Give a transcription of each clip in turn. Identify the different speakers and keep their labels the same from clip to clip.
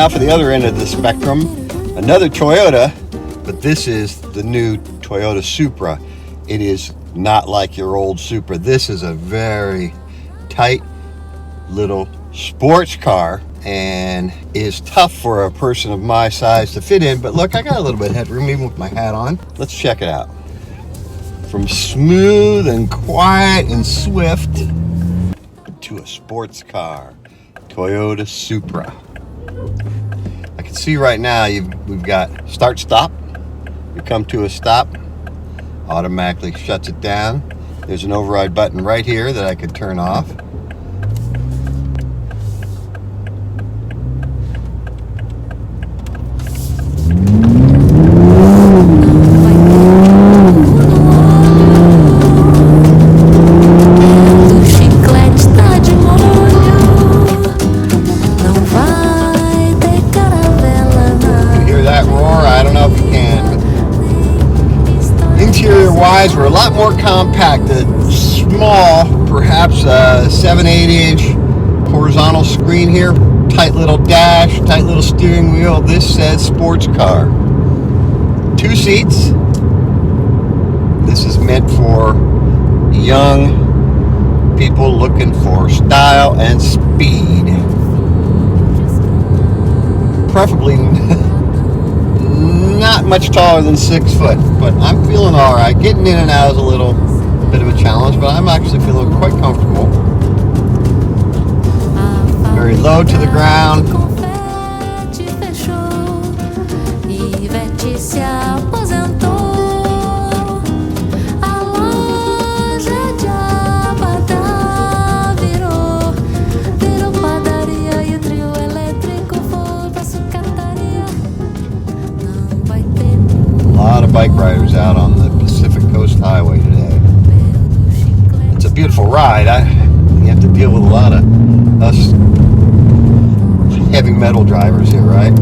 Speaker 1: Now for the other end of the spectrum, another Toyota, but this is the new Toyota Supra. It is not like your old Supra. This is a very tight little sports car and is tough for a person of my size to fit in. But look, I got a little bit of headroom even with my hat on. Let's check it out. From smooth and quiet and swift to a sports car, Toyota Supra. I can see right now we've got start stop. You come to a stop, automatically shuts it down. There's an override button right here that I could turn off. We're a lot more compact. The small, perhaps 7-8 inch horizontal screen here, tight little dash, tight little steering wheel. This says sports car. 2 seats. This is meant for young people looking for style and speed. Preferably not much taller than 6 foot, but I'm feeling all right. Getting in and out is a little bit of a challenge, but I'm actually feeling quite comfortable. Very low to the ground. A lot of bike riders out on the Pacific Coast Highway today. It's a beautiful ride. You have to deal with a lot of us heavy metal drivers here, right?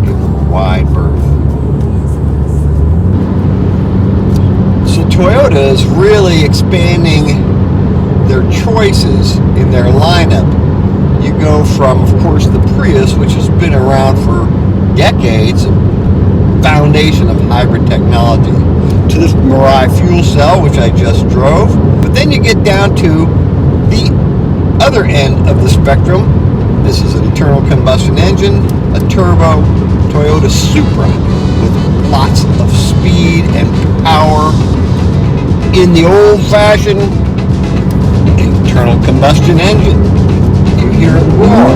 Speaker 1: Give them a wide berth. So Toyota is really expanding their choices in their lineup. You go from, of course, the Prius, which has been around for decades, foundation of hybrid technology, to this Mirai fuel cell, which I just drove. But then you get down to the other end of the spectrum. This is an internal combustion engine, a turbo Toyota Supra with lots of speed and power in the old-fashioned internal combustion engine. Hear it roar.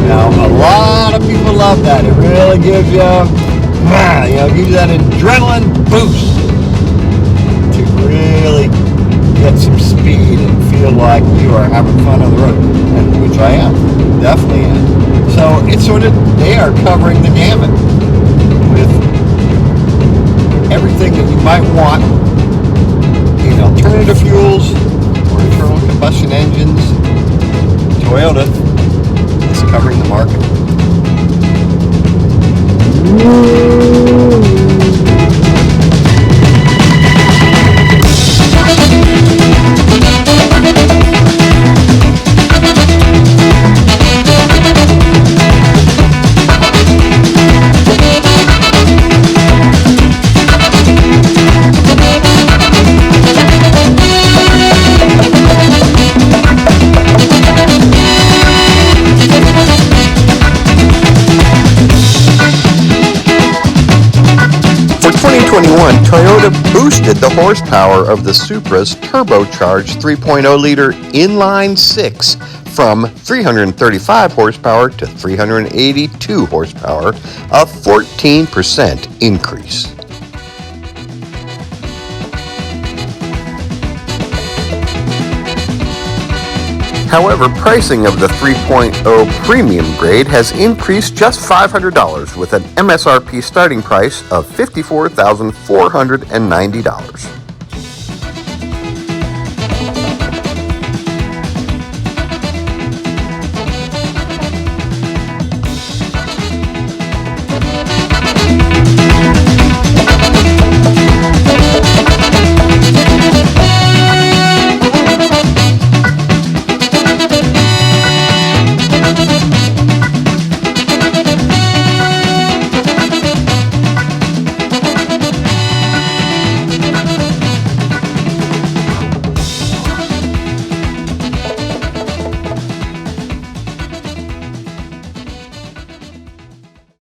Speaker 1: Now, a lot of people love that. It really gives you that adrenaline boost to really get some speed and feel like you are having fun on the road, and which I am, definitely am. So it's they are covering the gamut with everything that you might want in alternative fuels or internal combustion engines. Toyota is covering the market.
Speaker 2: For 2021, Toyota boosted the horsepower of the Supra's turbocharged 3.0-liter Inline 6 from 335 horsepower to 382 horsepower, a 14% increase. However, pricing of the 3.0 premium grade has increased just $500 with an MSRP starting price of $54,490.